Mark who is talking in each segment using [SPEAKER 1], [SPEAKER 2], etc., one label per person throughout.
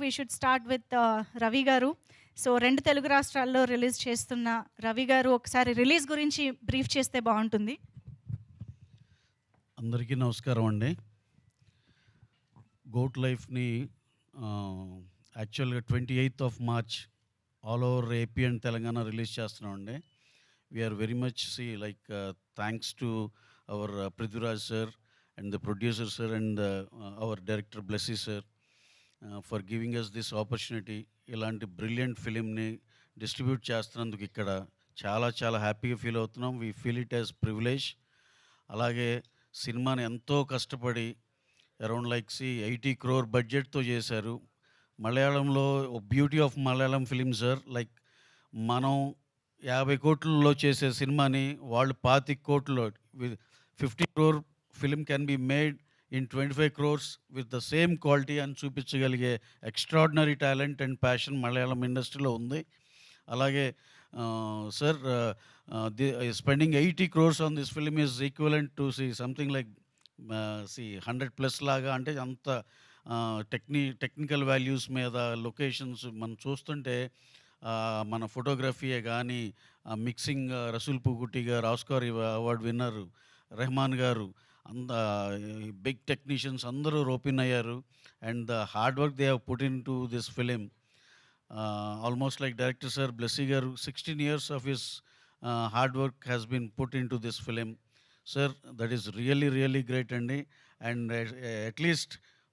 [SPEAKER 1] We should start with Ravi గారు. So 2 Telugu రాష్ట్రాల్లో release చేస్తున్న రవి గారు ఒకసారి రిలీజ్ గురించి బ్రీఫ్ చేస్తే బాగుంటుంది.
[SPEAKER 2] అందరికీ నమస్కారం అండి. గోట్ లైఫ్ని యాక్చువల్గా 28th of March all over AP and Telangana release చేస్తున్నామండి. We are very much thanks to our Prithviraj sir and the producer sir and our director Blessy sir for giving us this opportunity. ఇలాంటి బ్రిలియంట్ ఫిలింని డిస్ట్రిబ్యూట్ చేస్తున్నందుకు ఇక్కడ చాలా చాలా హ్యాపీగా ఫీల్ అవుతున్నాం. We feel it as privilege. అలాగే సినిమాని ఎంతో కష్టపడి అరౌండ్ 80 crore బడ్జెట్తో చేశారు. మలయాళంలో beauty of Malayalam film sir, మనం 50 కోట్లలో చేసే సినిమాని వాళ్ళు 25 కోట్లలో 50 crore film can be made in 25 crores with the same quality అని చూపించగలిగే extraordinary talent and passion Malayalam ఇండస్ట్రీలో ఉంది. అలాగే sir, spending 80 crores on this film is equivalent to something like 100+ లాగా. అంటే అంత టెక్నికల్ వాల్యూస్ మీద లొకేషన్స్ మనం చూస్తుంటే మన ఫోటోగ్రఫీయే కానీ, మిక్సింగ్ రసూల్ పూగుట్టి గారు, ఆస్కార్ అవార్డ్ విన్నర్ రెహమాన్ గారు, బిగ్ టెక్నీషియన్స్ అందరూ రోపిన్ అయ్యారు. And the hard work they have put in to this film. Almost like director sir Blessy గారు 16 years of his hard work has been put into this film. Sir, that is really really great అండి. And at least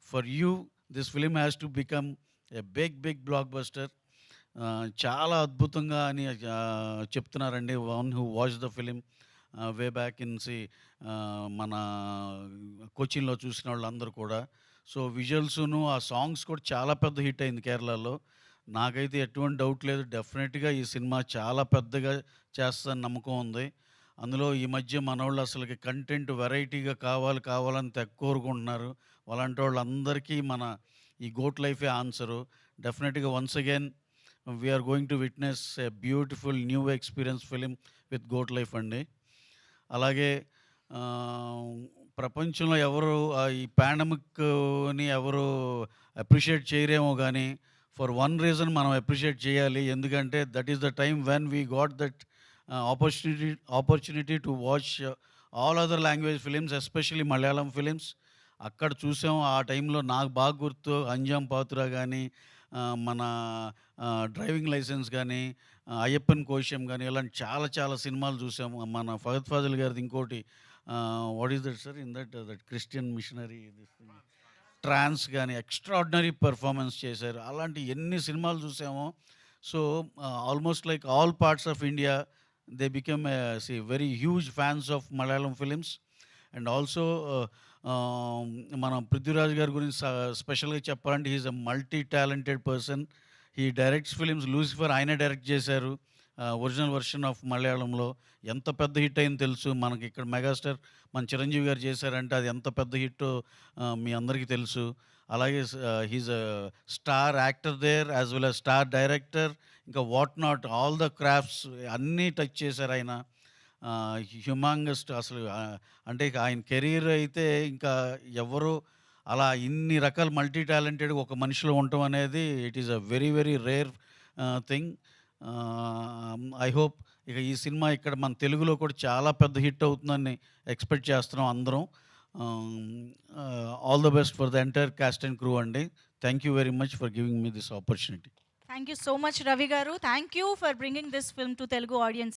[SPEAKER 2] for you this film has to become a big blockbuster. చాలా అద్భుతంగా అని చెప్తున్నారండి one who watch the film way back in మన కోచిన్లో చూసిన వాళ్ళందరూ కూడా. So విజువల్స్ను ఆ సాంగ్స్ కూడా చాలా పెద్ద హిట్ అయింది కేరళలో. నాకైతే ఎటువంటి డౌట్ లేదు, డెఫినెట్గా ఈ సినిమా చాలా పెద్దగా చేస్తుందని నమ్మకం ఉంది. అందులో ఈ మధ్య మనోళ్ళు అసలుకి కంటెంట్ వెరైటీగా కావాలని కోరుకుంటున్నారు. అలాంటి వాళ్ళందరికీ మన ఈ గోట్ లైఫే ఆన్సరు. డెఫినెట్గా once again we are going to witness a beautiful new experience film with goat life అండి. అలాగే ప్రపంచంలో ఎవరు ఈ పాండమిక్ని ఎవరు అప్రిషియేట్ చేయరేమో కానీ ఫర్ వన్ రీజన్ మనం అప్రిషియేట్ చేయాలి. ఎందుకంటే that is the time when we got that opportunity to watch all other language films, especially Malayalam films. అక్కడ చూసాం. ఆ టైంలో నాకు బాగా గుర్తు అంజామ్ పాత్ర కానీ, మన డ్రైవింగ్ లైసెన్స్ కానీ, అయ్యప్పన్ కోశం కానీ, ఇలాంటి చాలా చాలా సినిమాలు చూసాము. మన ఫహద్ ఫాజిల్ గారిది ఇంకోటి what is that sir, in that Christian missionary Trance కానీ ఎక్స్ట్రాడినరీ పెర్ఫార్మెన్స్ చేశారు. అలాంటి ఎన్ని సినిమాలు చూసామో. So almost like all parts of India they become very huge fans of Malayalam films. And also మన పృథ్వీరాజ్ గారి గురించి స్పెషల్గా చెప్పాలంటే he is a multi talented person. He directs films. Lucifer ఆయనే డైరెక్ట్ చేశారు, ఒరిజినల్ వర్షన్ ఆఫ్ మలయాళంలో. ఎంత పెద్ద హిట్ అయింది తెలుసు మనకి. ఇక్కడ మెగాస్టార్ మన చిరంజీవి గారు చేశారంటే అది ఎంత పెద్ద హిట్టో మీ అందరికీ తెలుసు. అలాగే he's a star actor there as well as star director. ఇంకా what not all the crafts అన్నీ టచ్ చేశారు ఆయన. హ్యూమాంగస్ట్ అసలు. అంటే ఆయన కెరీర్ అయితే ఇంకా ఎవరు అలా ఇన్ని రకాల మల్టీ టాలెంటెడ్ ఒక మనిషిలో ఉండటం అనేది it is a very very rare thing. I hope ఇక ఈ సినిమా ఇక్కడ మన తెలుగులో కూడా చాలా పెద్ద హిట్ అవుతుందని ఎక్స్పెక్ట్ చేస్తున్నాం అందరం. All the best for the entire cast and crew అండి. Thank you very much for giving me this opportunity.
[SPEAKER 1] Thank you so much Ravi గారు. Thank you for bringing this film to Telugu audience.